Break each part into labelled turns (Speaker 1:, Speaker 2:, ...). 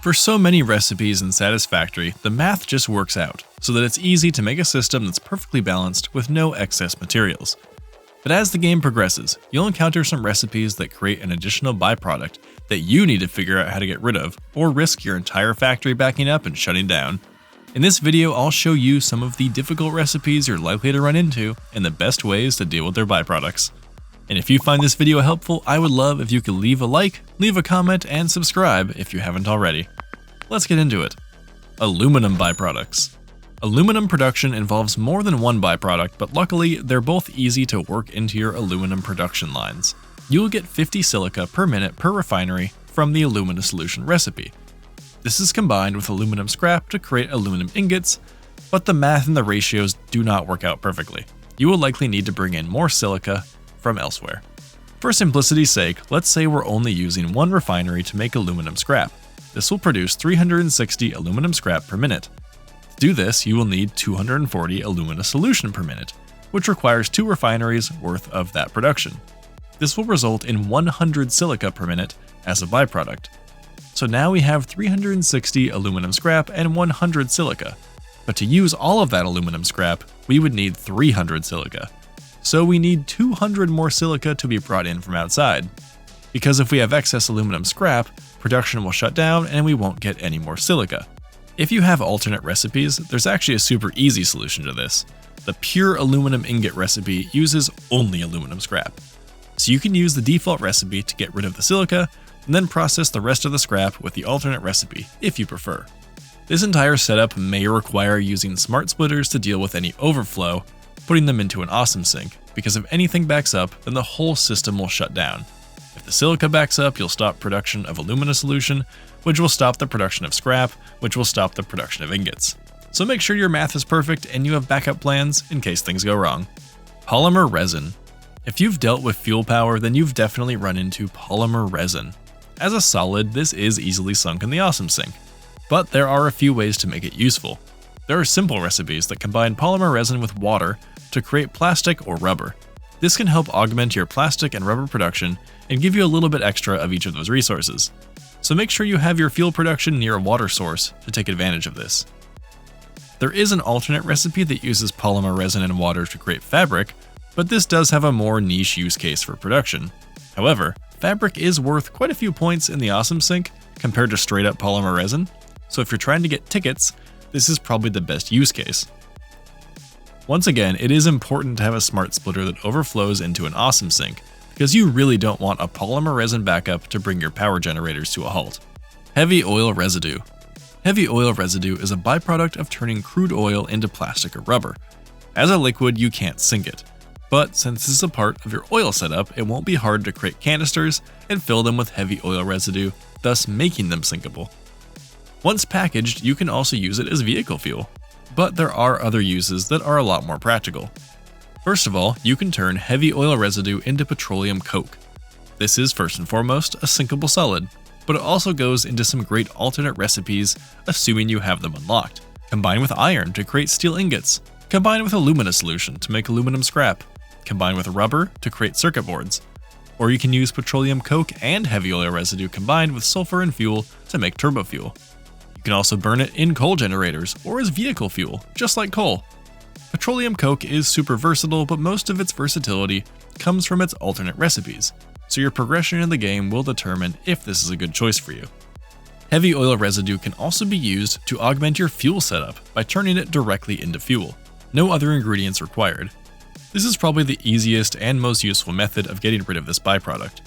Speaker 1: For so many recipes in Satisfactory, the math just works out, so that it's easy to make a system that's perfectly balanced with no excess materials. But as the game progresses, you'll encounter some recipes that create an additional byproduct that you need to figure out how to get rid of, or risk your entire factory backing up and shutting down. In this video, I'll show you some of the difficult recipes you're likely to run into and the best ways to deal with their byproducts. And if you find this video helpful, I would love if you could leave a like, leave a comment, and subscribe if you haven't already. Let's get into it. Aluminum byproducts. Aluminum production involves more than one byproduct, but luckily they're both easy to work into your aluminum production lines. You'll get 50 silica per minute per refinery from the alumina solution recipe. This is combined with aluminum scrap to create aluminum ingots, but the math and the ratios do not work out perfectly. You will likely need to bring in more silica from elsewhere. For simplicity's sake, let's say we're only using one refinery to make aluminum scrap. This will produce 360 aluminum scrap per minute. To do this, you will need 240 alumina solution per minute, which requires 2 refineries worth of that production. This will result in 100 silica per minute as a byproduct. So now we have 360 aluminum scrap and 100 silica. But to use all of that aluminum scrap, we would need 300 silica. So we need 200 more silica to be brought in from outside. Because if we have excess aluminum scrap, production will shut down and we won't get any more silica. If you have alternate recipes, there's actually a super easy solution to this. The pure aluminum ingot recipe uses only aluminum scrap. So you can use the default recipe to get rid of the silica, and then process the rest of the scrap with the alternate recipe, if you prefer. This entire setup may require using smart splitters to deal with any overflow, putting them into an awesome sink, because if anything backs up, then the whole system will shut down. If the silica backs up, you'll stop production of alumina solution, which will stop the production of scrap, which will stop the production of ingots. So make sure your math is perfect and you have backup plans in case things go wrong. Polymer Resin. If you've dealt with fuel power, then you've definitely run into polymer resin. As a solid, this is easily sunk in the awesome sink, but there are a few ways to make it useful. There are simple recipes that combine polymer resin with water to create plastic or rubber. This can help augment your plastic and rubber production and give you a little bit extra of each of those resources. So make sure you have your fuel production near a water source to take advantage of this. There is an alternate recipe that uses polymer resin and water to create fabric, but this does have a more niche use case for production. However, fabric is worth quite a few points in the awesome sink compared to straight up polymer resin, so if you're trying to get tickets, this is probably the best use case. Once again, it is important to have a smart splitter that overflows into an awesome sink, because you really don't want a polymer resin backup to bring your power generators to a halt. Heavy oil residue. Heavy oil residue is a byproduct of turning crude oil into plastic or rubber. As a liquid, you can't sink it, but since this is a part of your oil setup, it won't be hard to create canisters and fill them with heavy oil residue, thus making them sinkable. Once packaged, you can also use it as vehicle fuel. But there are other uses that are a lot more practical. First of all, you can turn heavy oil residue into petroleum coke. This is first and foremost a sinkable solid, but it also goes into some great alternate recipes, assuming you have them unlocked. Combine with iron to create steel ingots. Combine with alumina solution to make aluminum scrap. Combine with rubber to create circuit boards. Or you can use petroleum coke and heavy oil residue combined with sulfur and fuel to make turbo fuel. You can also burn it in coal generators or as vehicle fuel, just like coal. Petroleum coke is super versatile, but most of its versatility comes from its alternate recipes, so your progression in the game will determine if this is a good choice for you. Heavy oil residue can also be used to augment your fuel setup by turning it directly into fuel. No other ingredients required. This is probably the easiest and most useful method of getting rid of this byproduct.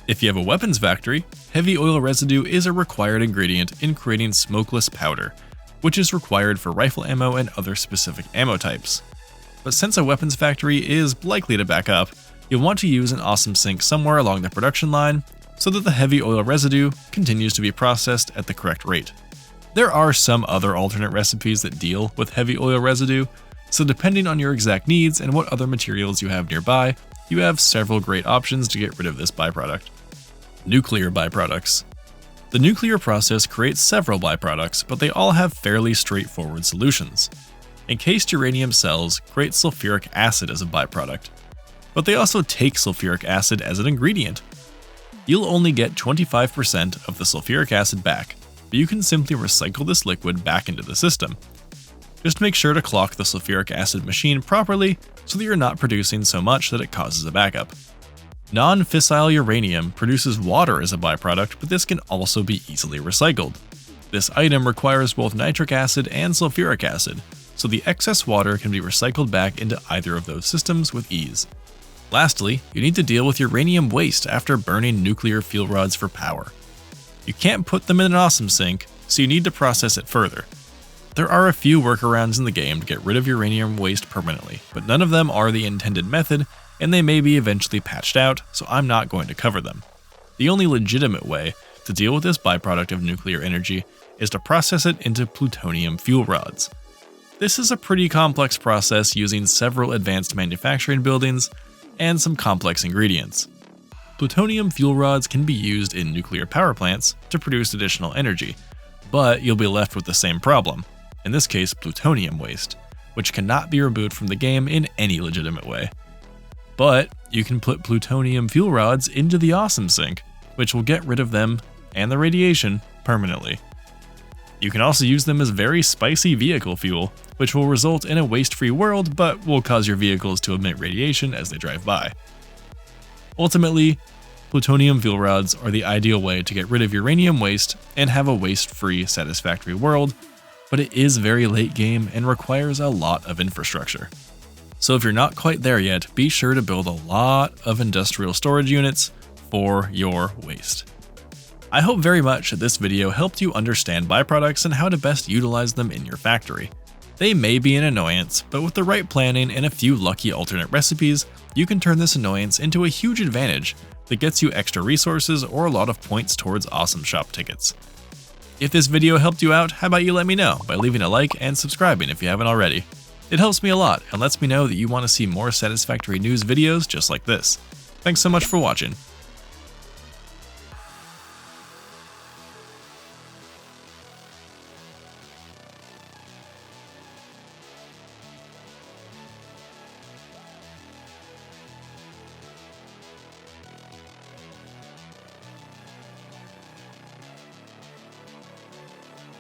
Speaker 1: If you have a weapons factory, heavy oil residue is a required ingredient in creating smokeless powder, which is required for rifle ammo and other specific ammo types. But since a weapons factory is likely to back up, you'll want to use an awesome sink somewhere along the production line so that the heavy oil residue continues to be processed at the correct rate. There are some other alternate recipes that deal with heavy oil residue, so depending on your exact needs and what other materials you have nearby, you have several great options to get rid of this byproduct. Nuclear byproducts. The nuclear process creates several byproducts, but they all have fairly straightforward solutions. Encased uranium cells create sulfuric acid as a byproduct, but they also take sulfuric acid as an ingredient. You'll only get 25% of the sulfuric acid back, but you can simply recycle this liquid back into the system. Just make sure to clock the sulfuric acid machine properly so that you're not producing so much that it causes a backup. Non-fissile uranium produces water as a byproduct, but this can also be easily recycled. This item requires both nitric acid and sulfuric acid, so the excess water can be recycled back into either of those systems with ease. Lastly, you need to deal with uranium waste after burning nuclear fuel rods for power. You can't put them in an awesome sink, so you need to process it further. There are a few workarounds in the game to get rid of uranium waste permanently, but none of them are the intended method, and they may be eventually patched out, so I'm not going to cover them. The only legitimate way to deal with this byproduct of nuclear energy is to process it into plutonium fuel rods. This is a pretty complex process using several advanced manufacturing buildings and some complex ingredients. Plutonium fuel rods can be used in nuclear power plants to produce additional energy, but you'll be left with the same problem, in this case plutonium waste, which cannot be removed from the game in any legitimate way. But you can put plutonium fuel rods into the awesome sink, which will get rid of them and the radiation permanently. You can also use them as very spicy vehicle fuel, which will result in a waste-free world but will cause your vehicles to emit radiation as they drive by. Ultimately, plutonium fuel rods are the ideal way to get rid of uranium waste and have a waste-free, satisfactory world, but it is very late game and requires a lot of infrastructure. So if you're not quite there yet, be sure to build a lot of industrial storage units for your waste. I hope very much that this video helped you understand byproducts and how to best utilize them in your factory. They may be an annoyance, but with the right planning and a few lucky alternate recipes, you can turn this annoyance into a huge advantage that gets you extra resources or a lot of points towards awesome shop tickets. If this video helped you out, how about you let me know by leaving a like and subscribing if you haven't already. It helps me a lot and lets me know that you want to see more Satisfactory news videos just like this. Thanks so much for watching.